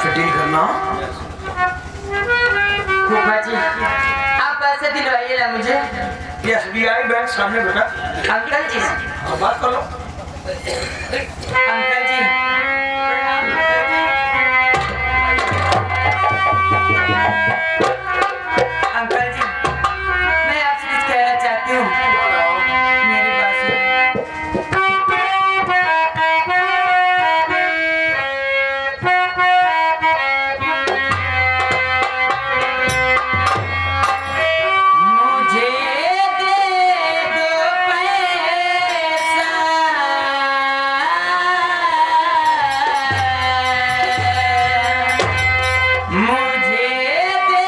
Fitting करना। फूफा जी आप पैसे दिलवाइए ना मुझे। SBI बैंक सामने बेटा। अंकल जी हाँ, बात कर लो। अंकल जी अंकल जी मैं आपसे कुछ कहना चाहती हूँ, मेरी बात सुनिए। मुझे दे दो पैसा, मुझे दे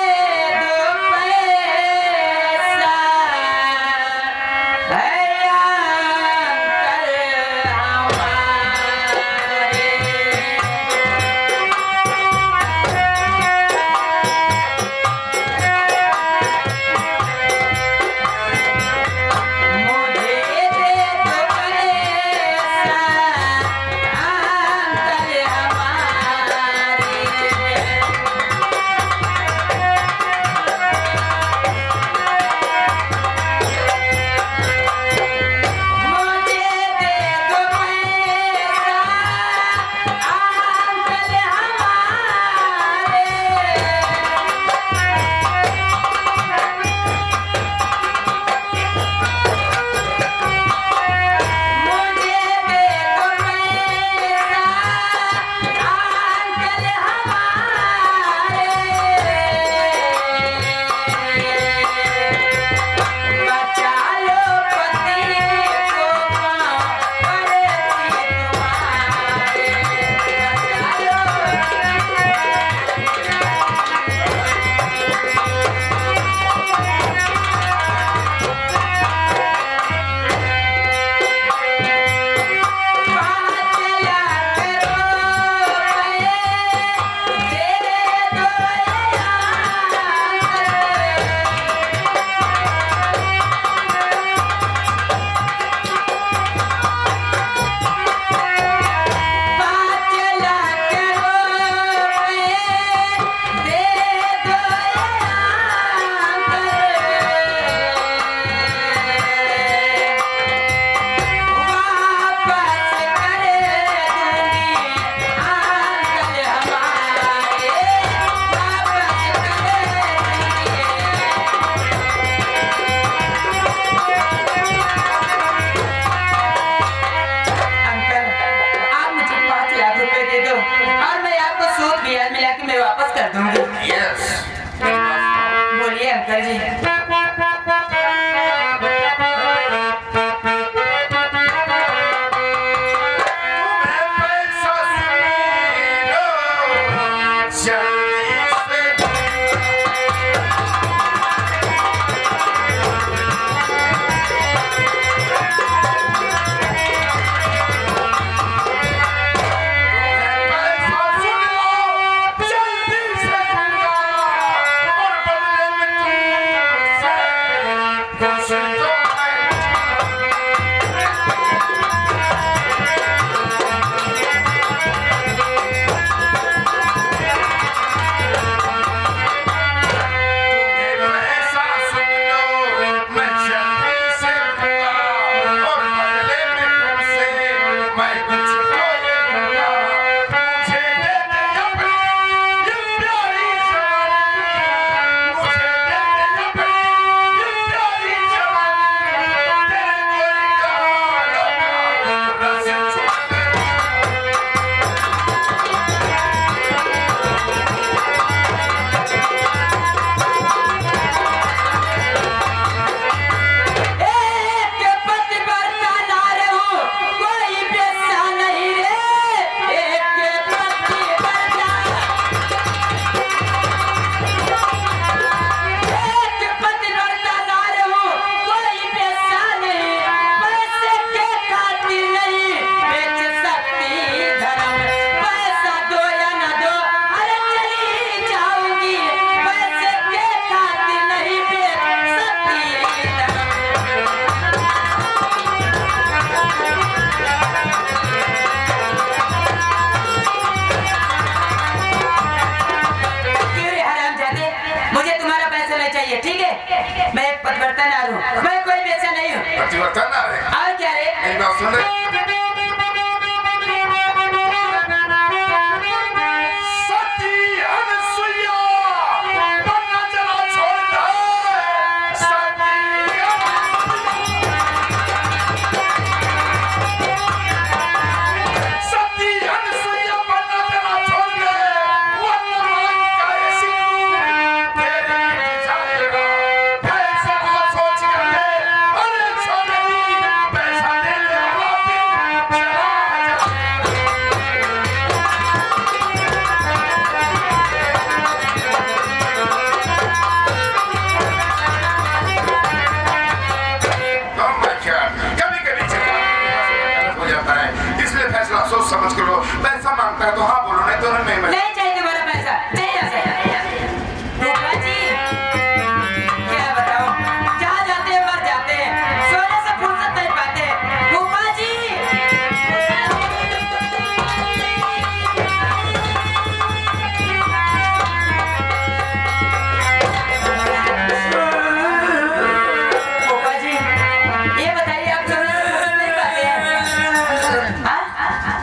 दो पैसा, है अंकल हमारे। मुझे दे दो पैसा, अंकल हमारे। मुझे दे दो पैसा, अंकल हमारे। मुझे दे दो पैसा, अंकल हमारे। बचा लो पति को पड़ती तुम्हारे। बचा लो 5 लाख रुपए दे दो अंकल। 5 लाख रुपए दे दो अंकल। वापस कर दूंगी अंकल हमारे। वापस कर दूंगी। अंकल आप मुझे 5 लाख रुपए दे दो और मैं आपको सूद ब्याज मिला के मैं वापस कर दूंगी। यस। बोलिए अंकल जी। पैसा सुनो, जल्दी से। पैसा सुनो, जल्दी से दूंगा, और बदले में तुम चाहिए, ठीक है? मैं एक पतिव्रता नारी हूँ, मैं कोई बेचा नहीं हूँ। पतिव्रता ना रे, और क्या रे? मेरी बात सुन ले। सती अनसुईया बनना चला छोड़ दे। सती अनसुईया बनना चला छोड़ दे। वरना मांग का ये सिंदूर तेरी मिट जाएगा। पैसा ना सोच कर ले, अरे छोड़ेगी पैसा देने वाला दिन चला जाएगा। कभी-कभी गलत हो जाता है, इसलिए फैसला सोच समझ कर लो। पैसा मांगता है तो हाँ बोलो, नहीं तो नहीं। नहीं चाहिए तुम्हारा पैसा, चाहिए उसे। फूफा जी, क्या बताऊं? जहाँ जाते हैं मर जाते हैं, सोने से फुर्सत नहीं पाते। फूफा जी, फूफा जी, ये बताइए आप सोने से फुर्सत नहीं पाते हैं? हाँ?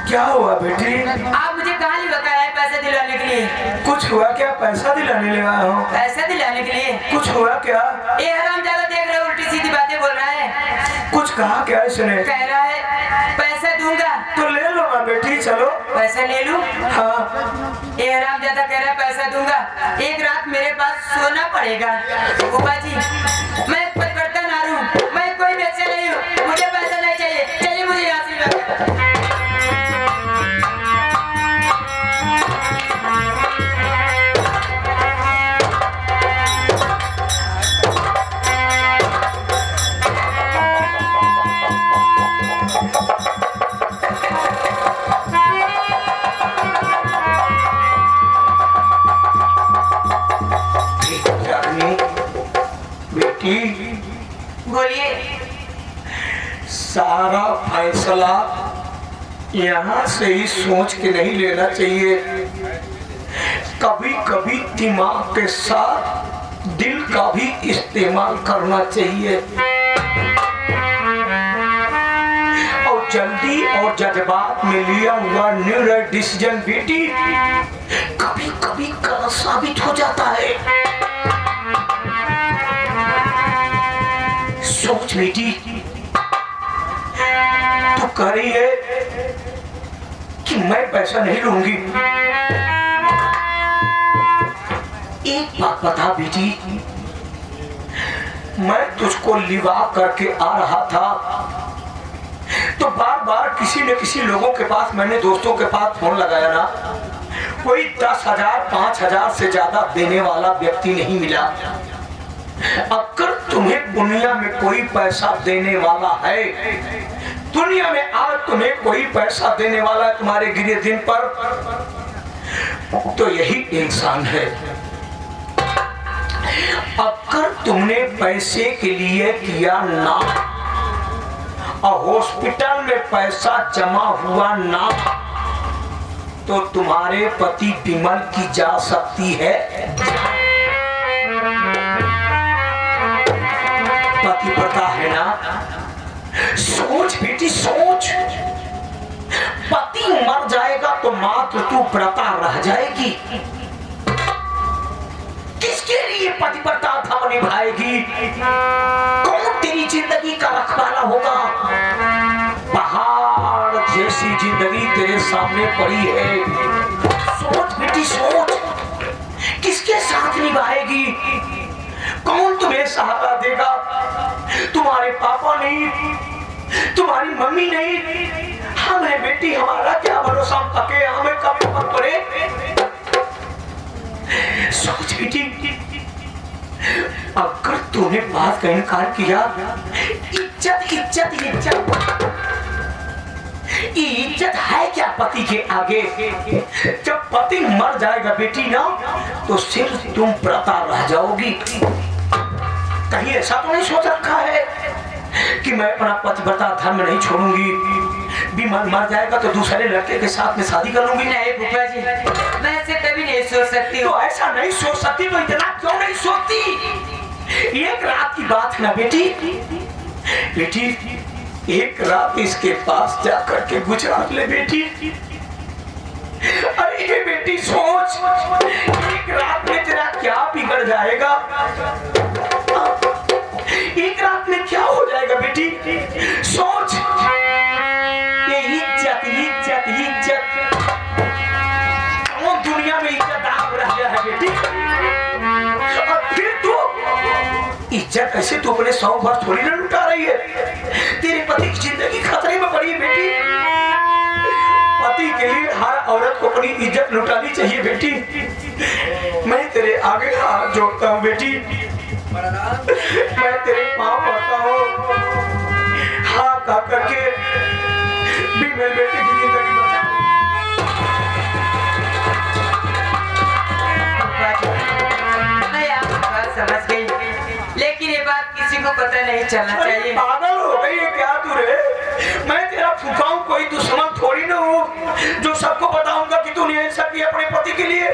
क्या हुआ बेटी? आप मुझे कहाँ ले बताया है पैसे दिलाने के लिए? कुछ हुआ क्या? पैसा दिलाने ले आया हूँ। पैसे दिलाने के लिए? कुछ हुआ क्या? ये हरामजादा देख रहे हो, उल्टी सीधी बातें बोल रहा है। कुछ कहा क्या इसने? कह रहा है पैसा दूंगा। तो ले लो ना बेटी, चलो। पैसा ले लूं? हाँ, ये हरामजादा कह रहा है पैसा दूंगा, एक रात मेरे पास सोना पड़ेगा। फूफा जी, मैं एक पतिव्रता नारी हूँ, मैं कोई बेचा नहीं हूँ, मुझे पैसा नहीं चाहिए, चलिए मुझे यहाँ से। रानी, बेटी, बोलिए। सारा फैसला यहाँ से ही सोच के नहीं लेना चाहिए। कभी कभी दिमाग के साथ दिल का भी इस्तेमाल करना चाहिए। और जल्दी और जज्बात में लिया हुआ निर्णय डिसीजन बेटी कभी कभी गलत साबित हो जाता है। सोच बेटी, तू कह रही है कि मैं पैसा नहीं लूंगी। एक बात बता बेटी, मैं तुझको लिवा करके आ रहा था तो बार बार किसी न किसी लोगों के पास, मैंने दोस्तों के पास फोन लगाया ना, कोई 10,000 5,000 से ज्यादा देने वाला व्यक्ति नहीं मिला। अगर तुम्हें दुनिया में कोई पैसा देने वाला है, दुनिया में आज तुम्हें कोई पैसा देने वाला है तुम्हारे गिरे दिन पर, तो यही इंसान है। अगर तुमने पैसे के लिए किया ना और हॉस्पिटल में पैसा जमा हुआ ना, तो तुम्हारे पति विमल की जा सकती है। पति पता है ना? सोच बेटी सोच, पति मर जाएगा तो मात्र तू व्रता रह जाएगी। किसके लिए पतिव्रता धर्म निभाएगी? कौन तेरी जिंदगी का रखवाला होगा? पहाड़ जैसी जिंदगी तेरे सामने पड़ी है। सोच बेटी सोच, किसके साथ निभाएगी? कौन तुम्हें सहारा देगा? तुम्हारे पापा नहीं, तुम्हारी मम्मी नहीं, हम है बेटी, हमारा क्या भरोसा? हम पके हमें कब पड़े? सोच बेटी, अगर तूने बात का इनकार किया, इज्जत इज्जत इज्जत, इज्जत है क्या पति के आगे? जब पति मर जाएगा बेटी ना, तो सिर्फ तुम व्रता रह जाओगी। कहीं ऐसा तो नहीं सोच रखा है कि मैं अपना पतिव्रता धर्म नहीं छोड़ूंगी, विमल मर जाएगा तो दूसरे लड़के के साथ में शादी कर लूंगी? नहीं फूफा जी, मैं ऐसे कभी नहीं सोच सकती हूँ। तो ऐसा नहीं सोच सकती तो इतना क्यों नहीं सोचती? एक रात की बात है ना बेटी, बेटी एक रात इसके पास जाकर के गुजार ले बेटी। अरे ये बेटी सोच, एक रात में तेरा क्या बिगड़ जाएगा, एक रात में क्या हो जाएगा बेटी, सोच। ये इज्जत इज्जत इज्जत, वो दुनिया में इज्जत आप रह गया है बेटी। और फिर तू इज्जत कैसे तू अपने सौ भर थोड़ी ना लुटा रही है, तेरे पति की जिंदगी खतरे में पड़ी है बेटी। पति के लिए हर औरत को अपनी इज्जत लुटानी चाहिए बेटी। मैं तेरे आगे हाथ जोड़ता हूँ बेटी, मैं तेरे पाँव पड़ता हूँ, हाथ आ करके भी मेरे बेटे की जिंदगी बचा। मैं आपकी बात समझ गई, लेकिन ये बात किसी को पता नहीं चलना चाहिए। पागल हो गई है क्या तू रे? मैं तेरा फूफा हूँ, कोई दुश्मन थोड़ी ना हूँ जो सबको बताऊंगा कि तूने ऐसा किया अपने पति के लिए।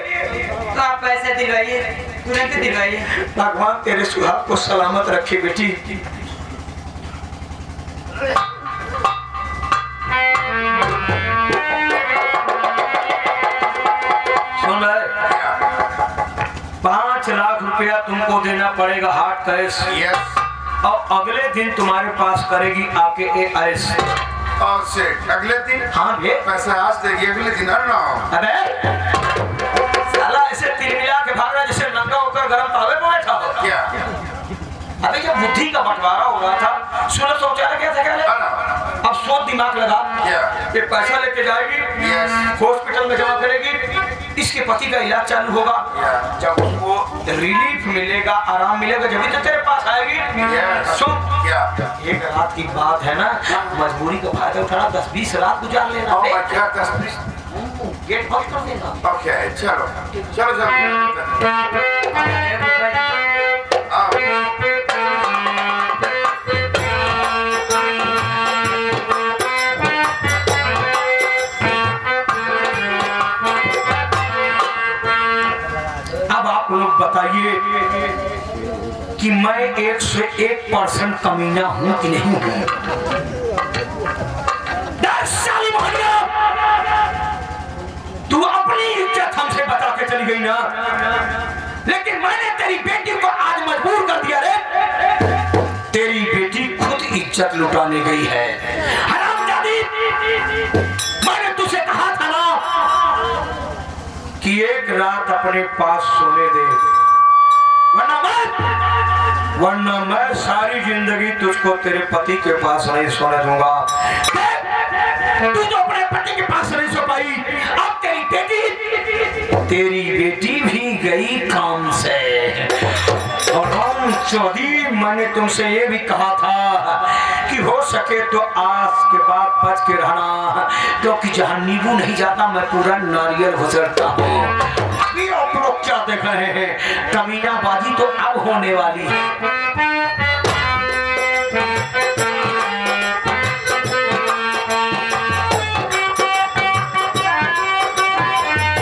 तो आप पैसे दिलवाइए, तुरंत दिलवाइए। भगवान तेरे सुहाग को सलामत रखे बेटी। सुन रहे, 5 लाख रुपया तुमको देना पड़ेगा हार्ड कैश। यस। और अगले दिन तुम्हारे पास करेगी आके AIS। और सेठ अगले दिन? हाँ भे। पैसा आज देगी, अगले दिन ना। अबे साला ऐसे तिल मिला के भाग रहा जैसे नंगा होकर गरम तावे पे बैठा हो क्या? अबे जब बुद्धि का बंटवारा हो रहा था, सुनो शौचालय क्या था, अब सोच दिमाग लगा, ये पैसा लेके जाएगी, हॉस्पिटल में जमा करेगी, इसके पति का इलाज चालू होगा, जब उसको रिलीफ मिलेगा, आराम मिलेगा, जब तो तेरे पास आएगी। सुन, एक रात की बात है ना, मजबूरी का फायदा उठाना, 10-20 रात गुजार लेना, 10-20 गेट बंद कर देना। ओके, चलो चलो चलो। अब आप लोग बताइए कि मैं 101% कमीना हूं कि नहीं हूं? 10 साल भैया तू अपनी इज्जत हमसे बता के चली गई ना, लेकिन मैंने तेरी बेटी को आज मजबूर कर दिया रे। तेरी बेटी खुद इज्जत लुटाने गई है। हरामजादी, मैंने तुझे कहा था ना कि एक रात अपने पास सोने दे, वरना मैं सारी जिंदगी तुझको तेरे पति के पास नहीं सोने दूंगा। तू जो अपने पति के पास नहीं सो पाई, अब तेरी बेटी भी गई काम से। और चौधरी, मैंने तुमसे ये भी कहा था कि हो सके तो आज के बाद बच के रहना, क्योंकि जहाँ नींबू नहीं जाता मैं पूरा नारियल घुसरता हूँ। अभी आप लोग क्या देख रहे हैं? कमीनाबाजी तो अब होने वाली है।